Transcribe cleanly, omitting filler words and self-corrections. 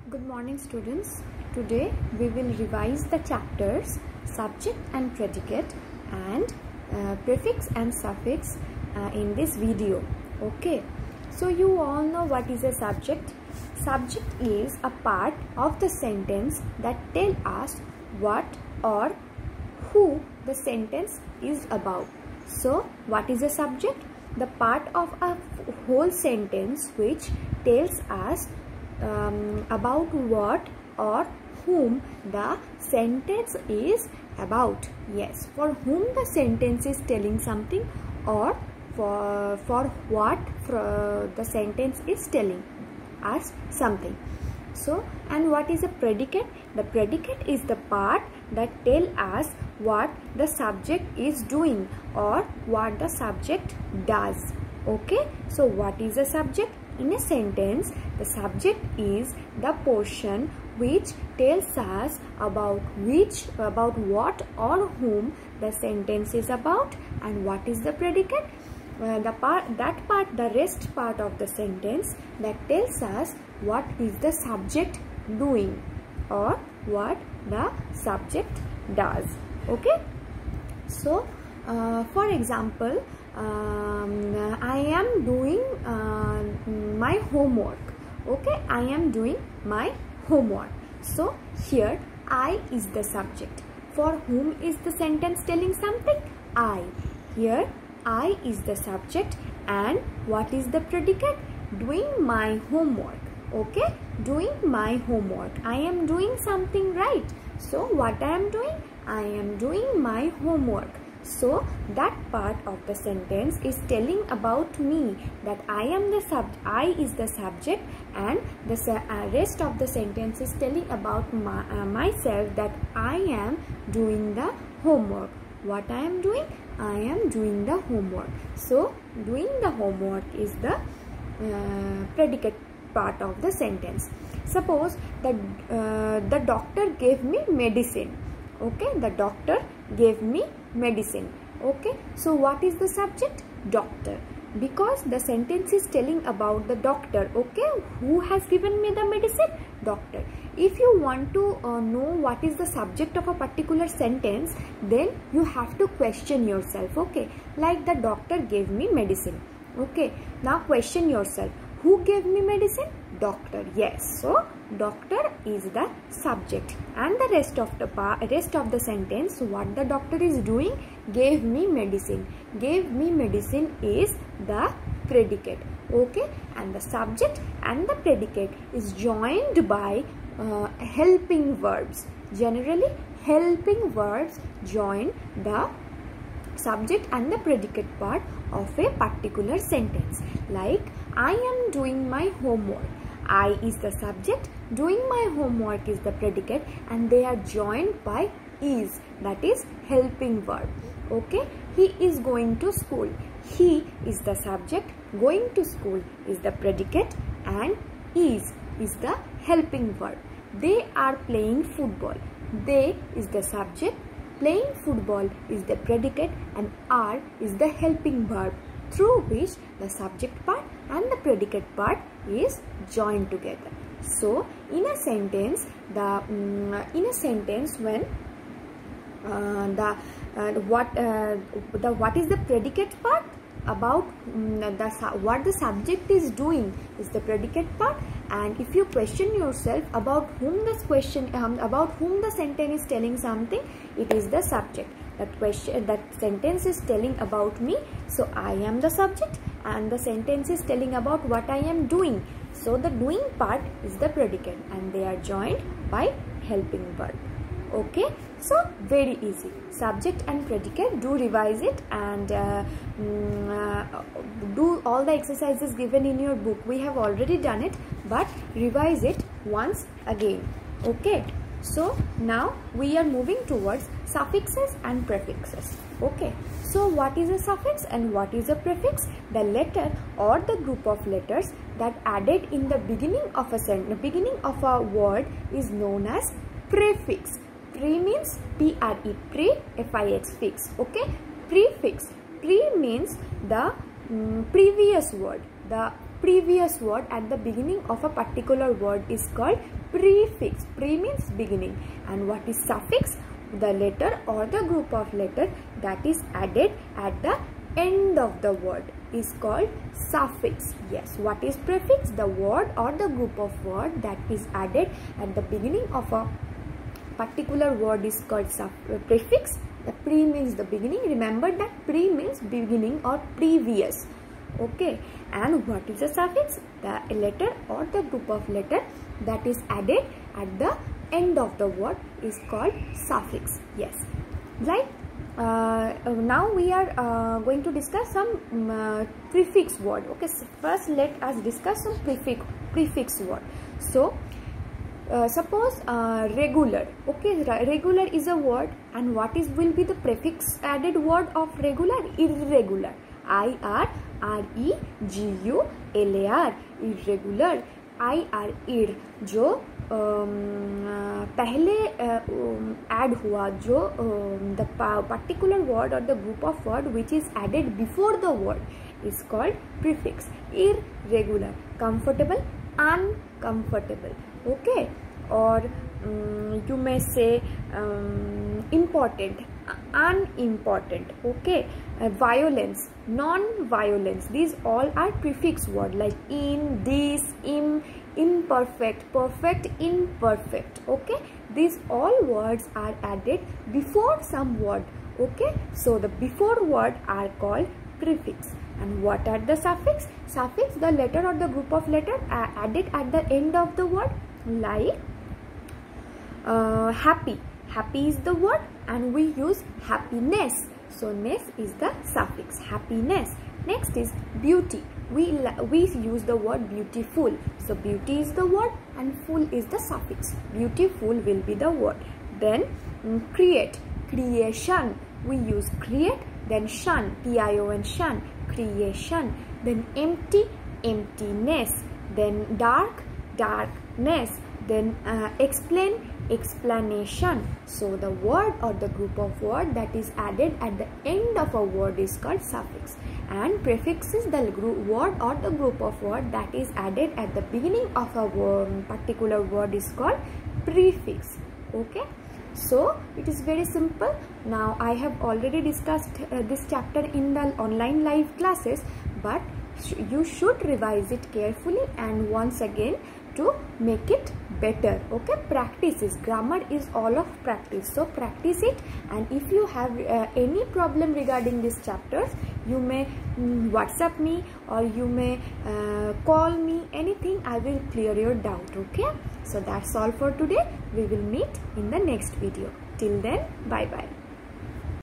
Good morning students. Today we will revise the chapters subject and predicate and prefix and suffix in this video. Okay. So you all know what is a subject. Subject is a part of the sentence that tell us what or who the sentence is about. So what is a subject? The part of a whole sentence which tells us about what or whom the sentence is about. Yes, for whom the sentence is telling something, or for what the sentence is telling us something. So, and what is a predicate? The predicate is the part that tell us what the subject is doing or what the subject does. Okay, so what is a subject? In a sentence, the subject is the portion which tells us about what or whom the sentence is about. And what is the predicate? The rest part of the sentence that tells us what is the subject doing or what the subject does. Okay, so for example, I am doing my homework. Okay, I am doing my homework. So here I is the subject. For whom is the sentence telling something? I. Here I is the subject, and what is the predicate? Doing my homework. Okay, doing my homework. I am doing something, right? So what I am doing? I am doing my homework. So that part of the sentence is telling about me, that I am the I is the subject, and the rest of the sentence is telling about myself, that I am doing the homework. What I am doing? I am doing the homework. So doing the homework is the predicate part of the sentence. Suppose the doctor gave me medicine. Okay, the doctor gave me medicine. Okay, so what is the subject? Doctor, because the sentence is telling about the doctor. Okay, who has given me the medicine? Doctor. If you want to know what is the subject of a particular sentence, then you have to question yourself. Okay, like the doctor gave me medicine. Okay, now question yourself, who gave me medicine? Doctor. Yes, so doctor is the subject, and the rest of the sentence, what the doctor is doing? Gave me medicine. Gave me medicine is the predicate. Okay, and the subject and the predicate is joined by helping verbs. Generally, helping verbs join the subject and the predicate part of a particular sentence. Like, I am doing my homework. I is the subject, doing my homework is the predicate, and they are joined by is, that is helping verb. Okay, he is going to school. He is the subject, going to school is the predicate, and is the helping verb. They are playing football. They is the subject, playing football is the predicate, and are is the helping verb, through which the subject part and the predicate part is joined together. So in a sentence, when what is the predicate part? About what the subject is doing is the predicate part. And if you question yourself about whom about whom the sentence is telling something, it is the subject. That sentence is telling about me, so I am the subject, and the sentence is telling about what I am doing, so the doing part is the predicate, and they are joined by helping verb. Okay, so very easy. Subject and predicate. Do revise it and do all the exercises given in your book. We have already done it, but revise it once again. Okay, so now we are moving towards suffixes and prefixes. Okay, so what is a suffix and what is a prefix? The letter or the group of letters that added in the beginning of a word is known as prefix. Pre means P-R-E, pre, F-I-X, fix. Okay, prefix. Pre means the previous word. The previous word at the beginning of a particular word is called prefix. Pre means beginning. And what is suffix? The letter or the group of letters that is added at the end of the word is called suffix. Yes, what is prefix? The word or the group of word that is added at the beginning of a particular word is called prefix. The pre means the beginning. Remember that pre means beginning or previous. Okay, and what is the suffix? The letter or the group of letter that is added at the end of the word is called suffix. Yes, like now we are going to discuss some prefix word. Okay, so first let us discuss some prefix word. So suppose regular. Okay, regular is a word, and what is will be the prefix added word of regular? Irregular. IRREGULAR, irregular. IR जो पहले add हुआ, जो the particular word or the group of word which is added before the word is called prefix. Irregular, comfortable, uncomfortable. Okay, or you may say important, unimportant. Okay, violence, non-violence, these all are prefix word like in, this, imperfect, perfect, imperfect. Okay, these all words are added before some word. Okay, so the before word are called prefix. And what are the suffix? Suffix, the letter or the group of letter added at the end of the word, like happy. Happy is the word and we use happiness. So ness is the suffix, happiness. Next is beauty. We use the word beautiful. So beauty is the word and full is the suffix. Beautiful will be the word. Then create, creation. We use create. Then shun, T-I-O-N, shun, creation. Then empty, emptiness. Then dark, darkness. Then explain, explanation. So the word or the group of word that is added at the end of a word is called suffix. And prefix is the word or the group of word that is added at the beginning of a particular word is called prefix. Okay, so it is very simple. Now I have already discussed this chapter in the online live classes, but you should revise it carefully and once again to make it better. Okay, practice is, grammar is all of practice, so practice it. And if you have any problem regarding these chapters, you may WhatsApp me or you may call me, anything, I will clear your doubt. Okay, so that's all for today. We will meet in the next video. Till then, bye bye.